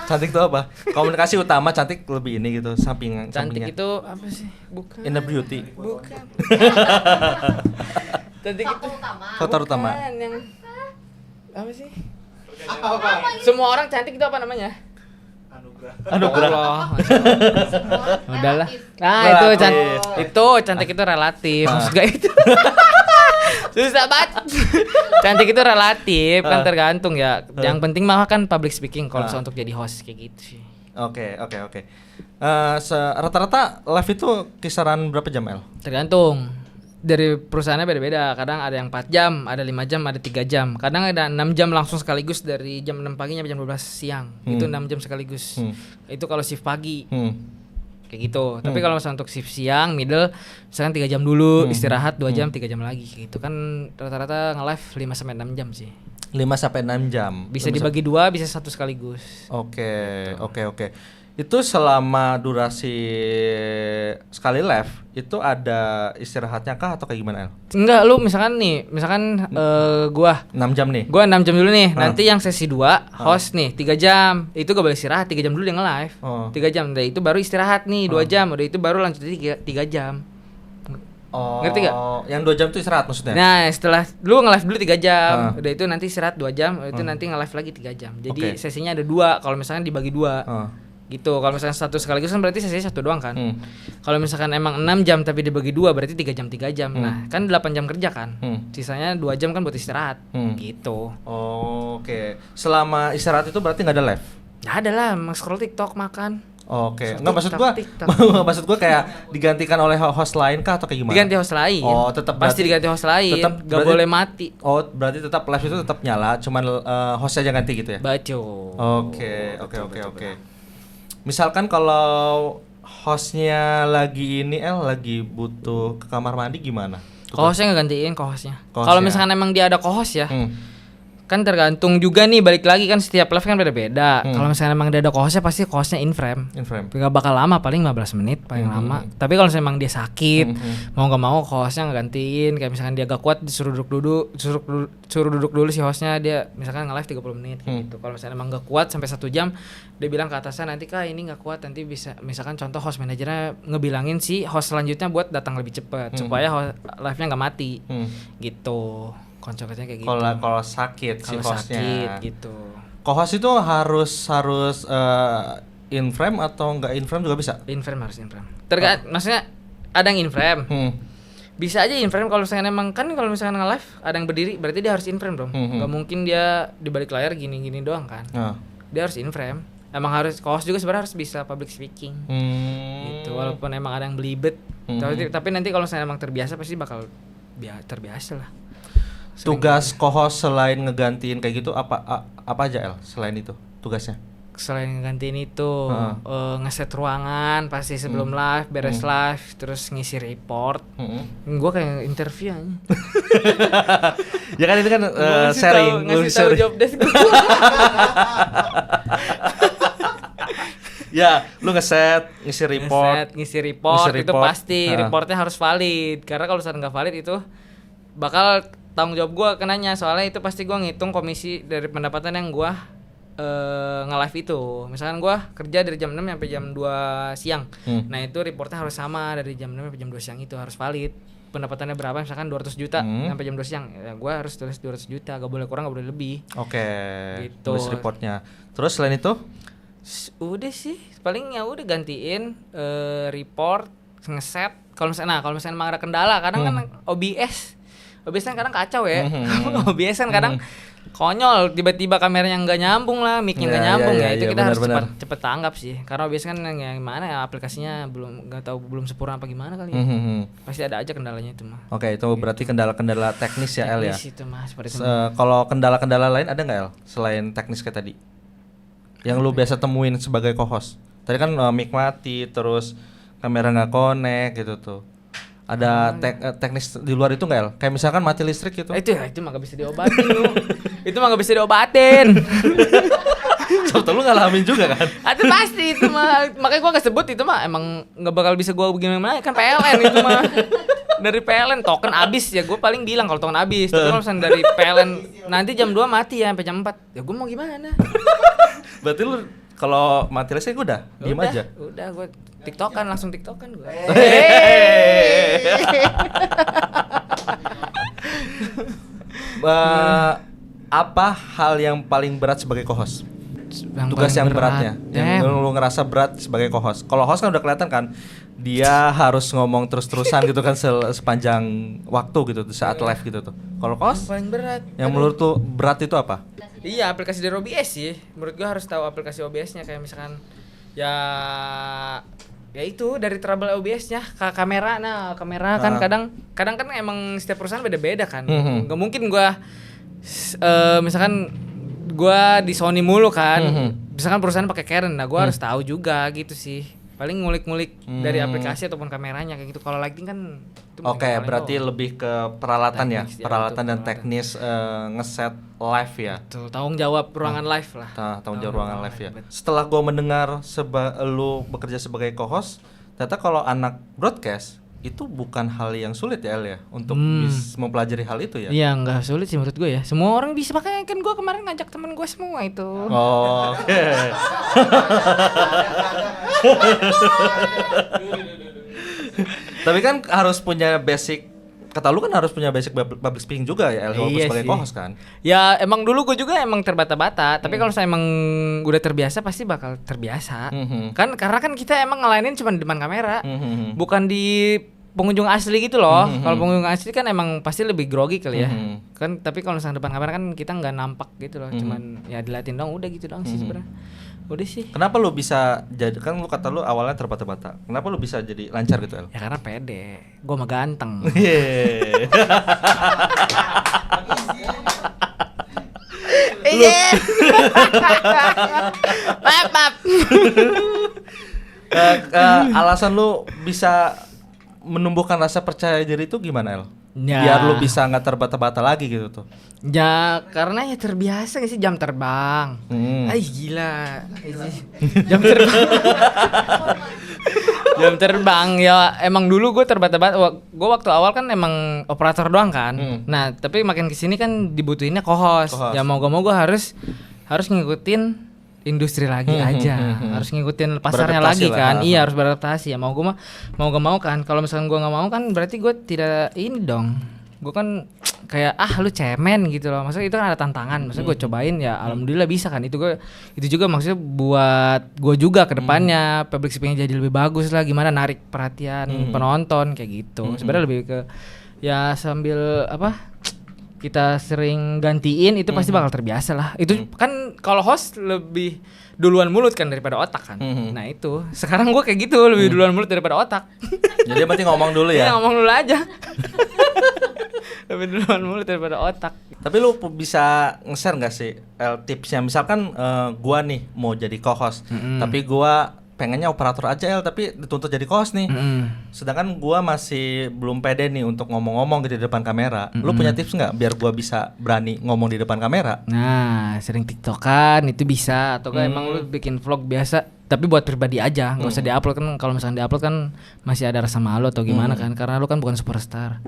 Cantik itu apa? Komunikasi utama, cantik lebih ini gitu, Cantik sampingnya. itu apa sih? Bukan. Inner beauty. Bukan. Cantik itu Faktor utama. bukan yang apa sih? Semua orang cantik itu apa namanya? Anugerah. Udahlah. Nah, itu cantik itu relatif. Maksud gak itu. Susah banget. Cantik itu relatif, kan tergantung ya. Yang penting mah kan public speaking kalau misalnya untuk jadi host kayak gitu sih. Oke. Rata-rata live itu kisaran berapa jam, El? Tergantung. Dari perusahaannya beda-beda. Kadang ada yang 4 jam, ada 5 jam, ada 3 jam. Kadang ada 6 jam langsung sekaligus dari jam 6 pagi sampai jam 12 siang. Itu 6 jam sekaligus. Itu kalau shift pagi. Kayak gitu. Tapi kalau misalnya untuk shift siang, middle, misalkan 3 jam dulu, istirahat 2 jam, 3 jam lagi. Gitu kan rata-rata nge-live 5 sampai 6 jam sih. 5 sampai 6 jam. Bisa dibagi 2, bisa 1 sekaligus. Oke. Itu selama durasi sekali live itu ada istirahatnya kah atau kayak gimana El? Enggak, lu misalkan gua 6 jam nih. Gua 6 jam dulu nih. Nanti yang sesi 2 host nih 3 jam. Itu gak boleh istirahat 3 jam dulu dia nge-live. 3 jam. Udah itu baru istirahat nih 2 jam. Udah itu baru lanjut 3 jam. Ngerti gak? Yang 2 jam itu istirahat maksudnya? Nah, setelah lu nge-live dulu 3 jam. Udah itu nanti istirahat 2 jam. Udah itu nanti nge-live lagi 3 jam. Jadi sesinya ada 2 kalau misalkan dibagi 2. Gitu. Kalau misalkan satu sekaligus kan berarti sesinya 1 doang kan. Kalau misalkan emang 6 jam tapi dibagi 2 berarti 3 jam 3 jam. Nah, kan 8 jam kerja kan. Sisanya 2 jam kan buat istirahat. Gitu. Oke. Selama istirahat itu berarti enggak ada live? Nggak ada lah, scroll TikTok, makan. Oke. Enggak maksud gua kayak digantikan oleh host lain kah atau kayak gimana? Diganti host lain. Oh, tetap pasti diganti host lain. Tetap nggak boleh mati. Oh, berarti tetap live itu tetap nyala, cuman hostnya aja ganti gitu ya? Baco. Oke. Misalkan kalau hostnya lagi lagi butuh ke kamar mandi gimana? Co-hostnya nggak gantiin co-hostnya. Kalau misalkan emang dia ada co-host ya, kan tergantung juga nih, balik lagi kan setiap live kan beda-beda. Kalau misalnya emang dia ada co-hostnya pasti co-hostnya in frame. Gak bakal lama, paling 15 menit paling lama. Tapi kalau misalnya emang dia sakit, mau nggak mau co-hostnya nggak gantiin. Kayak misalkan dia gak kuat disuruh duduk dulu si hostnya, dia misalkan nge-live 30 menit gitu. Kalau misalnya emang gak kuat sampai 1 jam, dia bilang ke atasnya nanti Kak ini gak kuat, nanti bisa misalkan contoh host manajernya ngebilangin si host selanjutnya buat datang lebih cepat supaya live-nya nggak mati gitu. Konsepnya kayak gitu. Kalau sakit si hostnya. Sakit gitu. Co-host itu harus in frame atau enggak in frame juga bisa? In frame harus in frame. Maksudnya ada yang in frame. Bisa aja in frame kalau misalnya emang kan kalau misalnya nge-live ada yang berdiri berarti dia harus in frame dong. Gak mungkin dia di balik layar gini-gini doang kan. Dia harus in frame. Emang harus co-host juga sebenarnya harus bisa public speaking. Gitu. Walaupun emang ada yang belibet. Tapi nanti kalau misalnya emang terbiasa pasti bakal terbiasa lah. Tugas co-host selain ngegantiin kayak gitu apa aja El selain itu tugasnya? Selain ngegantiin itu ngeset ruangan pasti sebelum live, beres live, terus ngisi report. Gua kayak interview aja. Ya kan itu kan sharing, ngasih tahu job desk gua. Ya, lu ngisi report itu pasti reportnya harus valid. Karena kalau misalnya nggak valid itu bakal tanggung jawab gue kenanya, soalnya itu pasti gue ngitung komisi dari pendapatan yang gue nge-live itu. Misalkan gue kerja dari jam 6 sampai jam 2 siang. Nah itu reportnya harus sama dari jam 6 sampai jam 2 siang, itu harus valid. Pendapatannya berapa, misalkan 200 juta sampai jam 2 siang, ya gue harus tulis 200 juta, gak boleh kurang, gak boleh lebih. Gitu. Tulis reportnya. Terus selain itu? Udah sih, paling ya udah gantiin report, ngeset. Kalau misalnya emang ada kendala, kadang kan OBS kan kadang kacau ya. OBS kan kadang konyol, tiba-tiba kameranya nggak nyambung lah, mic-nya nggak nyambung ya. Itu kita harus cepet tanggap sih. Karena OBS kan yang gimana ya, aplikasinya belum sempurna apa gimana kali ya. Pasti ada aja kendalanya itu mah. Oke, itu berarti kendala-kendala teknis ya El ya. Teknis itu mah seperti itu. Kalau kendala-kendala lain ada nggak El selain teknis kayak tadi? Yang lu biasa temuin sebagai co-host. Tadi kan mic mati, terus kamera nggak connect gitu tuh. Ada teknis di luar itu nggak El? Kayak misalkan mati listrik gitu? Itu mah gak bisa diobatin lu. Itu mah gak bisa diobatin. Sebetulnya lu ngalamin juga kan? Itu pasti itu mah. Makanya gua gak sebut itu mah. Emang gak bakal bisa gua gimana, kan PLN itu mah. Dari PLN token abis ya, gua paling bilang kalau token abis. Tapi kalau misalnya dari PLN nanti jam 2 mati ya sampai jam 4. Ya gua mau gimana? Berarti lu kalau mati listrik udah diem aja? Udah gua langsung tiktokan gua. Apa hal yang paling berat sebagai co-host? Tugas yang beratnya, yang lu ngerasa berat sebagai co-host. Kalau host kan udah kelihatan kan, dia harus ngomong terus-terusan gitu kan sepanjang waktu gitu saat live gitu tuh. Kalau co-host paling berat. Yang menurut tuh berat itu apa? Iya, aplikasi dari OBS sih. Menurut gua harus tahu aplikasi OBS-nya, kayak misalkan ya itu dari trouble OBS-nya kamera. Nah, kamera kan kadang kan emang setiap perusahaan beda-beda kan. Nggak mungkin gua misalkan gua di Sony mulu kan. Misalkan perusahaan pakai Canon, nah gua harus tahu juga gitu sih. paling ngulik-ngulik dari aplikasi ataupun kameranya kayak gitu. Kalau lighting kan itu Oke, berarti lebih ke peralatan ya, Teknis, ya, peralatan betul, dan peralatan. teknis ngeset live ya. Tuh, tanggung jawab ruangan live lah. Tanggung jawab ruangan live ya. Setelah gue mendengar lu bekerja sebagai co-host, ternyata kalau anak broadcast itu bukan hal yang sulit ya El ya untuk mempelajari hal itu ya. Iya, nggak sulit sih menurut gue ya. Semua orang bisa, makanya kan gue kemarin ngajak temen gue semua itu. Oh, oke. Tapi kan harus punya basic, kata lu kan harus punya basic public speaking juga ya El, walaupun Iya sebagai sih. co-host kan. Ya emang dulu gue juga emang terbata-bata, tapi kalau saya emang udah terbiasa pasti bakal terbiasa. Kan karena kan kita emang ngelainin cuma di depan kamera, bukan di pengunjung asli gitu loh. Kalau pengunjung asli kan emang pasti lebih grogi kali ya. Kan tapi kalau misalnya depan kamera kan kita nggak nampak gitu loh, cuman ya diliatin dong, udah gitu dong sih sebenarnya. Udah sih. Kenapa lu bisa jadi, kan lu kata lu awalnya terbata-bata. Kenapa lu bisa jadi lancar gitu El? Ya karena pede, gue mah ganteng. Iya. Maaf. Alasan lu bisa menumbuhkan rasa percaya diri itu gimana El? Ya. Biar lu bisa nggak terbata-bata lagi gitu tuh. Ya karena ya terbiasa gak sih jam terbang. Ay gila. Jam terbang. Jam terbang ya emang dulu gue terbata-bata. Gue waktu awal kan emang operator doang kan. Nah tapi makin kesini kan dibutuhinnya co-host. Ya mau gak mau gue harus ngikutin industri lagi aja, harus ngikutin pasarnya Beradaptasi lagi lah. kan. Iya harus beradaptasi ya. Mau gak mau kan. Kalau misalkan gue nggak mau kan berarti gue tidak ini dong. Gue kan kayak lu cemen gitu loh. Maksudnya itu kan ada tantangan. Maksudnya gue cobain ya alhamdulillah bisa kan. Itu juga maksudnya buat gue juga ke depannya public speaking jadi lebih bagus lah, gimana narik perhatian penonton kayak gitu. Sebenarnya lebih ke ya sambil kita sering gantiin itu pasti bakal terbiasa lah. Itu kan kalau host lebih duluan mulut kan daripada otak kan. Nah itu sekarang gue kayak gitu lebih duluan mulut daripada otak. Jadi berarti ngomong dulu ya. Iya, ngomong dulu aja. Lebih duluan mulut daripada otak. Tapi lu bisa nge-share nggak sih El, tipsnya? Misalkan gua nih mau jadi co-host, tapi gua pengennya operator aja El, tapi dituntut jadi co-host nih. Sedangkan gua masih belum pede nih untuk ngomong-ngomong gitu di depan kamera. Lu punya tips nggak biar gua bisa berani ngomong di depan kamera? Nah, sering TikTokan itu bisa, atau kan emang lu bikin vlog biasa tapi buat pribadi aja, nggak usah diupload kan. Kalau misalnya diupload kan masih ada rasa malu atau gimana kan, karena lu kan bukan superstar.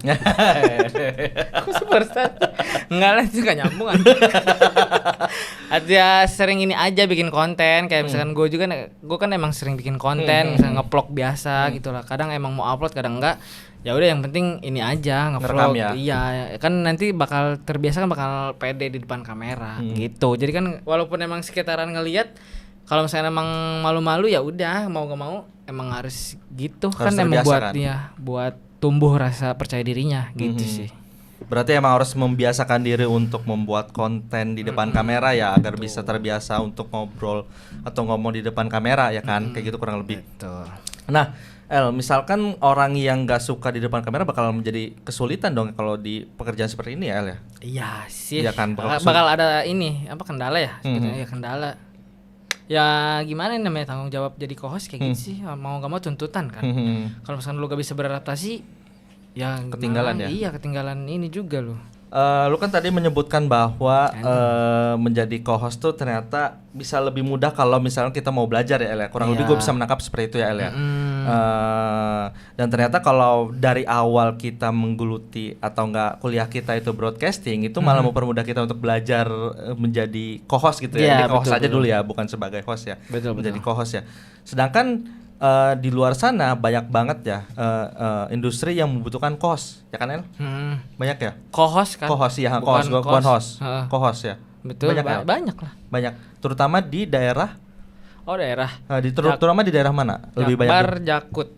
Kok superstar? Enggak lah, itu gak nyambung kan. Ada sering ini aja bikin konten, kayak misalkan gue kan emang sering bikin konten, misalnya nge-vlog biasa gitu lah. Kadang emang mau upload, kadang enggak. Ya udah yang penting ini aja nge-vlog. Ya? Iya, kan nanti bakal terbiasa kan, bakal pede di depan kamera gitu. Jadi kan walaupun emang sekitaran ngelihat, kalau misalnya emang malu-malu ya udah mau gak mau emang harus gitu. Harus kan emang buat kan? ya buat tumbuh rasa percaya dirinya gitu sih. Berarti emang harus membiasakan diri untuk membuat konten di depan kamera ya, agar bisa terbiasa untuk ngobrol atau ngomong di depan kamera ya kan, kayak gitu kurang lebih. Betul. Nah, El, misalkan orang yang gak suka di depan kamera bakal menjadi kesulitan dong kalau di pekerjaan seperti ini ya El ya? Iya sih. Iya kan, bakal ada ini kendala ya sebetulnya. Ya kendala. Ya gimana namanya, tanggung jawab jadi co-host kayak gitu sih, mau gak mau tuntutan kan. Kalau misalkan lu gak bisa beradaptasi ya ketinggalan gimana? ya. Iya, ketinggalan ini juga lu. Lu kan tadi menyebutkan bahwa menjadi co-host tuh ternyata bisa lebih mudah kalau misalnya kita mau belajar ya El ya. Kurang lebih gue bisa menangkap seperti itu ya El ya. Dan ternyata kalau dari awal kita menggeluti atau enggak kuliah kita itu broadcasting, itu malah mempermudah kita untuk belajar menjadi co-host gitu ya. Jadi co-host aja dulu ya, bukan sebagai host ya. Menjadi co-host ya. Sedangkan di luar sana banyak banget ya industri yang membutuhkan co-host, ya kan El? Banyak ya? Co-host kan? Co-host ya, bukan host. Co-host ya. Betul, banyak lah. Banyak, terutama di daerah. Oh, daerah. Terutama di daerah mana? Lebih banyak.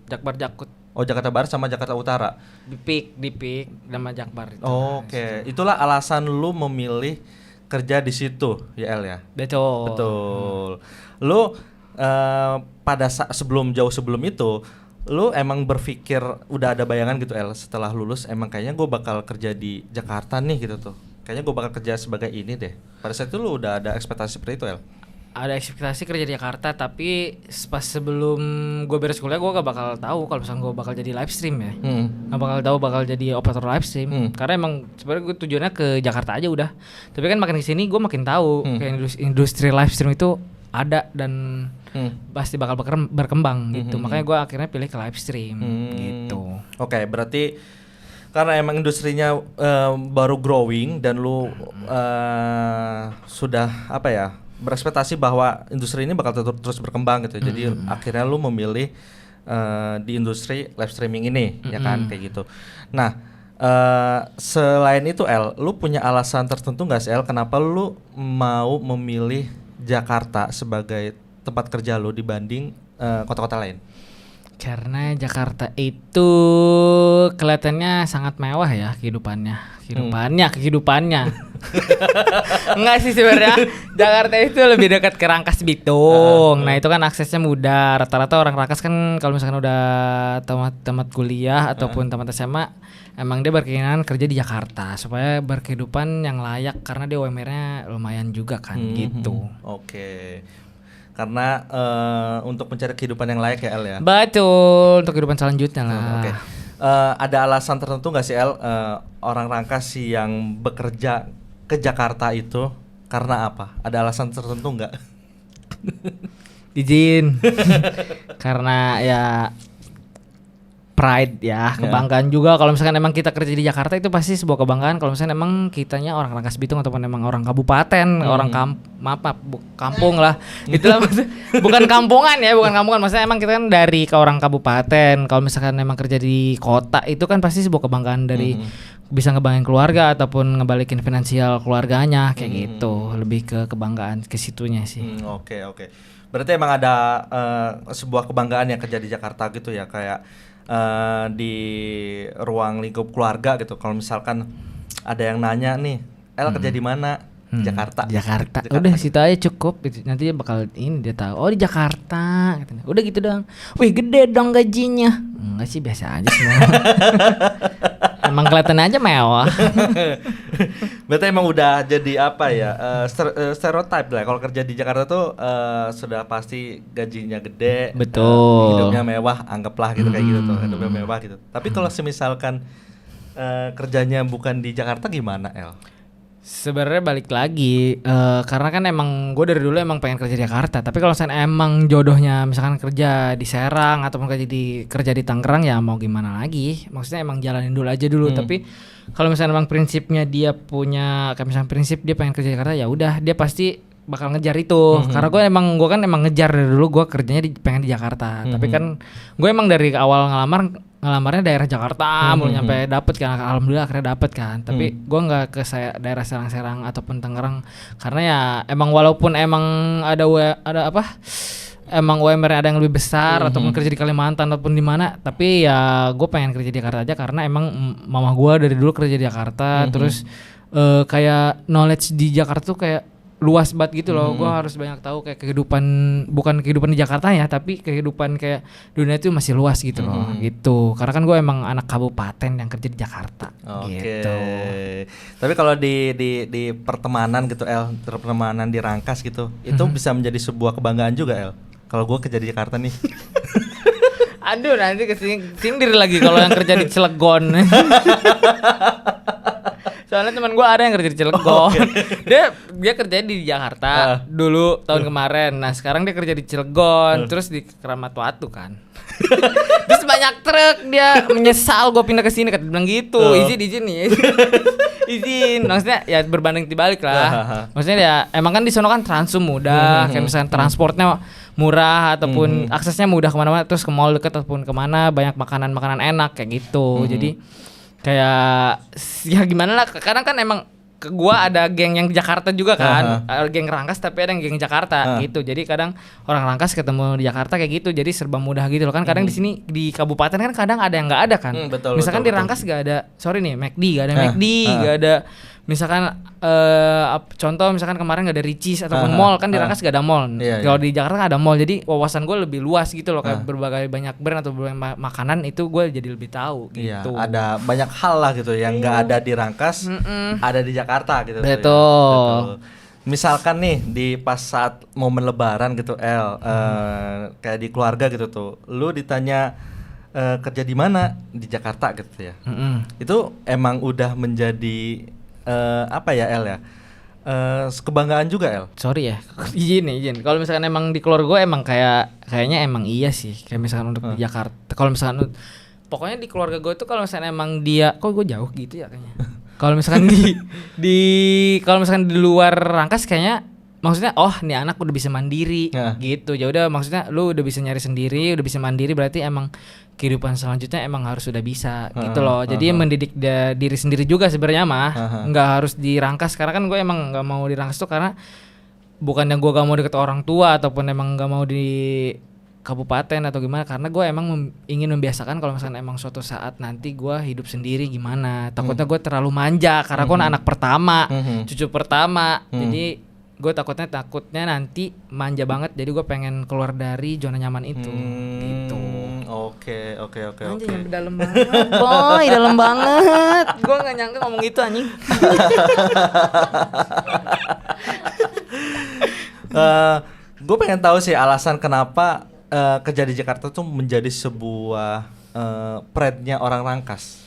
Jakbar Jakut. Oh, Jakarta Barat sama Jakarta Utara. Dipik nama Jakbar itu. Oke. Itulah alasan lu memilih kerja di situ, ya El ya. Betul. Lu pada jauh sebelum itu, lu emang berpikir udah ada bayangan gitu El, setelah lulus emang kayaknya gue bakal kerja di Jakarta nih gitu tuh. Kayaknya gue bakal kerja sebagai ini deh. Pada saat itu lu udah ada ekspektasi seperti itu El? ada ekspektasi kerja di Jakarta, tapi pas sebelum gue beres kuliah gue gak bakal tahu kalau misalnya gue bakal jadi live stream ya. Gak bakal tahu bakal jadi operator live stream. Karena emang sebenarnya gue tujuannya ke Jakarta aja udah. Tapi kan makin kesini gue makin tahu kayak industri live stream itu ada dan pasti bakal berkembang gitu. Makanya gue akhirnya pilih ke live stream gitu. Oke, berarti karena emang industrinya baru growing dan lu sudah apa ya, berekspektasi bahwa industri ini bakal terus berkembang gitu. Jadi akhirnya lu memilih di industri live streaming ini, ya kan, kayak gitu. Nah, selain itu lu punya alasan tertentu nggak sih kenapa lu mau memilih Jakarta sebagai tempat kerja lu dibanding kota-kota lain? Karena Jakarta itu kelihatannya sangat mewah ya kehidupannya. Enggak sih sebenarnya. Jakarta itu lebih dekat ke Rangkas Bitung. Nah, itu kan aksesnya mudah. Rata-rata orang Rangkas kan kalau misalkan udah tamat kuliah ataupun tamat SMA, emang dia berkeinginan kerja di Jakarta supaya berkehidupan yang layak karena dia UMR-nya lumayan juga kan gitu. Oke. Karena untuk mencari kehidupan yang layak ya El ya. Betul, untuk kehidupan selanjutnya lah. Oke. Ada alasan tertentu nggak sih El orang Rangkas yang bekerja ke Jakarta itu karena apa? Ada alasan tertentu nggak? Izin. Karena ya pride ya, kebanggaan juga kalau misalkan emang kita kerja di Jakarta itu pasti sebuah kebanggaan kalau misalkan emang kitanya orang Rangkas Bitung ataupun emang orang kabupaten, orang kampung lah. Itulah bukan kampungan ya, bukan kampungan. Maksudnya emang kita kan dari ke orang kabupaten. Kalau misalkan emang kerja di kota itu kan pasti sebuah kebanggaan dari bisa ngebanggain keluarga ataupun ngebalikin finansial keluarganya kayak gitu. Lebih ke kebanggaan ke situnya sih. Oke. Berarti emang ada sebuah kebanggaan yang kerja di Jakarta gitu ya, kayak di ruang lingkup keluarga gitu. Kalau misalkan ada yang nanya nih, El kerja di mana? Jakarta. Udah situ aja cukup. Nanti dia bakal dia tahu. Oh di Jakarta. Udah gitu dong. Wih gede dong gajinya. Enggak sih, biasa aja semua. Emang kelihatan aja mewah. Berarti emang udah jadi apa ya, stereotype lah. Kalau kerja di Jakarta tuh sudah pasti gajinya gede, hidupnya mewah, anggaplah gitu kayak gitu tuh, hidupnya mewah gitu. Tapi kalau semisalkan kerjanya bukan di Jakarta gimana El? Sebenarnya balik lagi karena kan emang gue dari dulu emang pengen kerja di Jakarta. Tapi kalau misalnya emang jodohnya misalkan kerja di Serang ataupun kerja di Tangerang, ya mau gimana lagi. Maksudnya emang jalanin dulu aja dulu. Tapi kalau misalnya emang prinsipnya dia punya kayak misalnya prinsip dia pengen kerja di Jakarta, ya udah dia pasti bakal ngejar itu. Karena gue kan emang ngejar dari dulu gue kerjanya pengen di Jakarta. Tapi kan gue emang dari awal ngelamarnya daerah Jakarta, belum nyampe dapet kan. Alhamdulillah akhirnya dapet kan. Tapi gue nggak ke daerah Serang ataupun Tangerang karena ya emang walaupun emang emang UMR ada yang lebih besar ataupun kerja di Kalimantan ataupun di mana, tapi ya gue pengen kerja di Jakarta aja karena emang mama gue dari dulu kerja di Jakarta. Terus kayak knowledge di Jakarta tuh kayak luas banget gitu loh. Gue harus banyak tahu kayak kehidupan, bukan kehidupan di Jakarta ya, tapi kehidupan kayak dunia itu masih luas gitu loh gitu. Karena kan gue emang anak kabupaten yang kerja di Jakarta. Gitu. Tapi kalau di pertemanan gitu pertemanan di Rangkas gitu, itu bisa menjadi sebuah kebanggaan juga El. Kalau gue kerja di Jakarta nih. Aduh, nanti kesindir lagi kalau yang kerja di Cilegon. Soalnya teman gue ada yang kerja di Cilegon. Dia kerja di Jakarta dulu tahun kemarin. Nah sekarang dia kerja di Cilegon, terus di Keramat Watu kan. Terus banyak truk, dia menyesal gue pindah ke sini, kata bilang gitu. Izin nih. Izin. Maksudnya ya berbanding dibalik lah. Maksudnya ya emang kan di sono kan Transum mudah, kayak misalnya transportnya murah ataupun aksesnya mudah kemana-mana, terus ke mall dekat ataupun kemana banyak makanan enak kayak gitu. Jadi kayak ya gimana lah, kadang kan emang gua ada geng yang Jakarta juga kan, geng Rangkas tapi ada yang geng Jakarta gitu. Jadi kadang orang Rangkas ketemu di Jakarta kayak gitu, jadi serba mudah gitu loh kan. Kadang di sini di kabupaten kan kadang ada yang nggak ada kan. Misalkan di Rangkas nggak ada, McD nggak ada, nggak ada. Misalkan contoh misalkan kemarin nggak ada Ricis ataupun mall, kan di Rangkas nggak ada mall. Kalau di Jakarta kan ada mall, jadi wawasan gue lebih luas gitu loh, kayak berbagai banyak brand atau berbagai makanan itu gue jadi lebih tahu gitu. Ada banyak hal lah gitu yang nggak ada di Rangkas, ada di Jakarta gitu. Betul. Misalkan nih di pas saat momen lebaran gitu kayak di keluarga gitu tuh, lu ditanya kerja di mana di Jakarta gitu ya. Itu emang udah menjadi apa ya El ya? Kebanggaan juga El. Sorry ya, izin. Kalau misalkan emang di keluarga gue emang kayaknya emang iya sih. Kayak misalkan untuk di Jakarta. Kalau misalkan pokoknya di keluarga gue tuh kalau misalkan emang dia, kok gue jauh gitu ya kayaknya. Kalau misalkan kalau misalkan di luar Rangkas kayaknya maksudnya nih anak udah bisa mandiri gitu. Ya udah maksudnya lu udah bisa nyari sendiri, udah bisa mandiri berarti emang kehidupan selanjutnya emang harus sudah bisa gitu loh. Jadi mendidik diri sendiri juga sebenarnya mah. Nggak harus di Rangkas karena kan gue emang nggak mau di Rangkas tuh karena bukannya gue gak mau deket orang tua ataupun emang gak mau di kabupaten atau gimana, karena gue emang ingin membiasakan kalau misalnya emang suatu saat nanti gue hidup sendiri gimana. Takutnya gue terlalu manja karena gue anak pertama, cucu pertama. Jadi gue takutnya nanti manja banget. Jadi gue pengen keluar dari zona nyaman itu. Gitu. Oke. Anjing nyampe dalam banget, boy, dalam banget. Gue nggak nyangka ngomong gitu anjing. Gue pengen tahu sih alasan kenapa kerja di Jakarta tuh menjadi sebuah pride-nya orang Rangkas.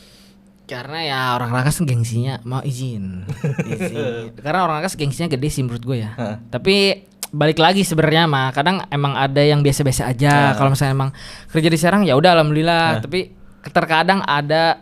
Karena ya orang Rangkas gengsinya mau izin. Karena orang Rangkas gengsinya gede sih menurut gue ya. Tapi balik lagi sebenarnya mah kadang emang ada yang biasa-biasa aja. Kalau misalnya emang kerja di Serang ya udah alhamdulillah. Tapi terkadang ada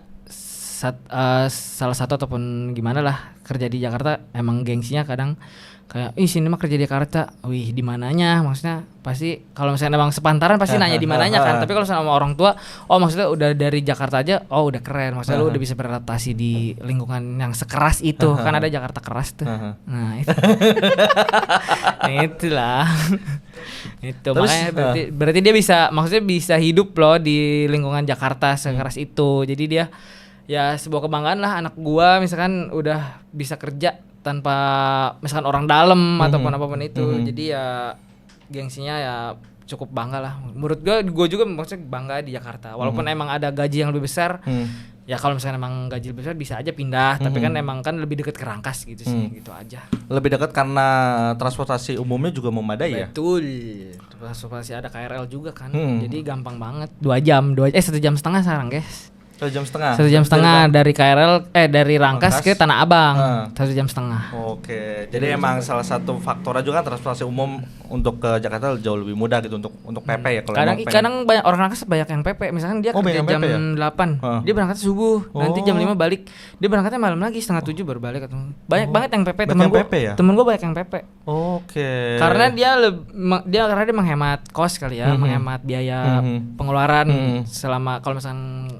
salah satu ataupun gimana lah kerja di Jakarta emang gengsinya kadang kayak sini mah kerja di Jakarta, wih di mananya, maksudnya pasti kalau misalnya emang sepantaran pasti nanya di mananya kan. Tapi kalau sama orang tua, maksudnya udah dari Jakarta aja, udah keren, maksudnya lu udah bisa beradaptasi di lingkungan yang sekeras itu. Kan ada Jakarta keras tuh. Nah itu itulah. Itu terus, makanya berarti dia bisa, maksudnya bisa hidup loh di lingkungan Jakarta sekeras itu. Jadi dia ya sebuah kebanggaan lah anak gua misalkan udah bisa kerja tanpa misalkan orang dalam ataupun apapun itu. Jadi ya gengsinya ya cukup bangga lah. Menurut gue juga maksudnya bangga di Jakarta. Walaupun emang ada gaji yang lebih besar. Ya kalau misalkan emang gaji lebih besar bisa aja pindah. Tapi kan emang kan lebih dekat ke Rangkas gitu sih. Gitu aja. Lebih dekat karena transportasi umumnya juga memadai ya. Betul. Transportasi ada KRL juga kan. Jadi gampang banget. 1 jam sekarang guys. 1 jam setengah. 1 jam setengah dari KRL dari Rangkas ke Tanah Abang. 1 jam setengah. Oke. Jadi emang salah satu faktornya juga transportasi umum untuk ke Jakarta jauh lebih mudah gitu untuk PP ya kalau kadang banyak orang Rangkas banyak yang PP. Misalkan dia kerja jam 8, dia berangkat subuh, nanti jam 5 balik. Dia berangkatnya malam lagi 6:30 baru balik atau banyak banget yang PP. Temen gue banyak yang PP. Oke. Karena dia menghemat kos kali ya, menghemat biaya pengeluaran selama kalau misalkan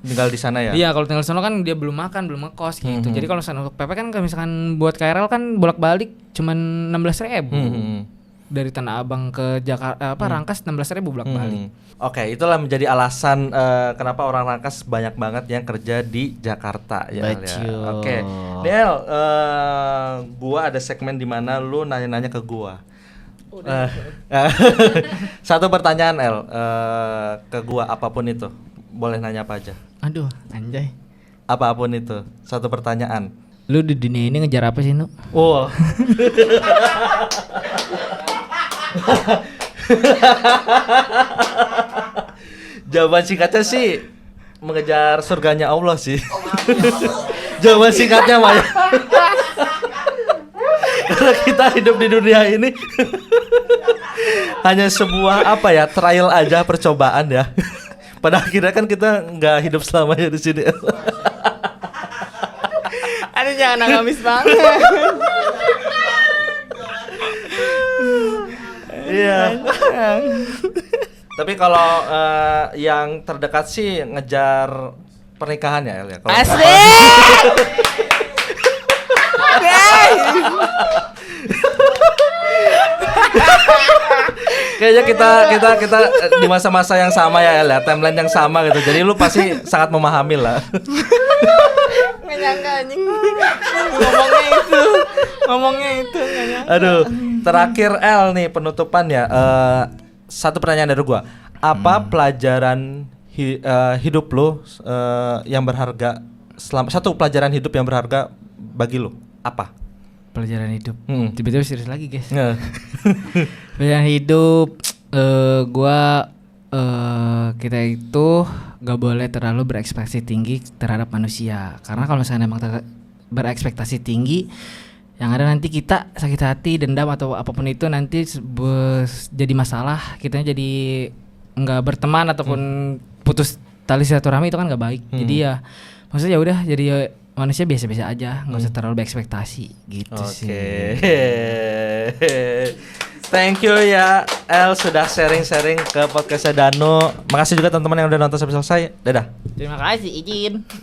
tinggal di sana ya. Iya, kalau tinggal di sana kan dia belum makan, belum ngekos gitu. Jadi kalau misalkan untuk PP kan kalau misalkan buat KRL kan bolak-balik cuman 16.000. Dari Tanah Abang ke Jakarta Rangkas 16.000 bolak-balik. Oke, itulah menjadi alasan kenapa orang Rangkas banyak banget yang kerja di Jakarta ya. Oke. Del, gua ada segmen di mana lu nanya-nanya ke gua. Satu pertanyaan El ke gua apapun itu. Boleh nanya apa aja. Aduh, anjay. Apapun itu, satu pertanyaan. Lu di dunia ini ngejar apa sih, Nu? Oh. Jawaban singkatnya sih mengejar surganya Allah sih. Jawaban singkatnya Maya. Karena kita hidup di dunia ini hanya sebuah trial aja, percobaan ya. Pada akhirnya kan kita nggak hidup selamanya di sini. Aduh, jangan agamis banget. Iya. Tapi kalau yang terdekat sih ngejar pernikahan ya, El ya. Asik. Kayaknya kita di masa-masa yang sama ya, El ya, timeline yang sama gitu. Jadi lu pasti sangat memahami lah. Nggak nyangka anjing. Ngomongnya itu nggak nyangka. Aduh, terakhir El nih penutupan ya. Satu pertanyaan dari gua. Apa pelajaran hidup lu yang berharga satu pelajaran hidup yang berharga bagi lu? Apa? pelajaran hidup. Hmm. Tiba-tiba serius lagi guys. Nggak. Pelajaran hidup, gua kita itu gak boleh terlalu berekspektasi tinggi terhadap manusia. Karena kalau misalnya emang berekspektasi tinggi, yang ada nanti kita sakit hati, dendam atau apapun itu nanti jadi masalah. Kitanya jadi nggak berteman ataupun putus tali silaturahmi, itu kan nggak baik. Jadi ya maksudnya ya udah jadi manusia biasa-biasa aja, nggak usah terlalu berekspektasi gitu sih. Thank you ya El sudah sharing-sharing ke podcastnya Danu. Makasih juga teman-teman yang udah nonton sampai selesai. Dadah. Terima kasih izin.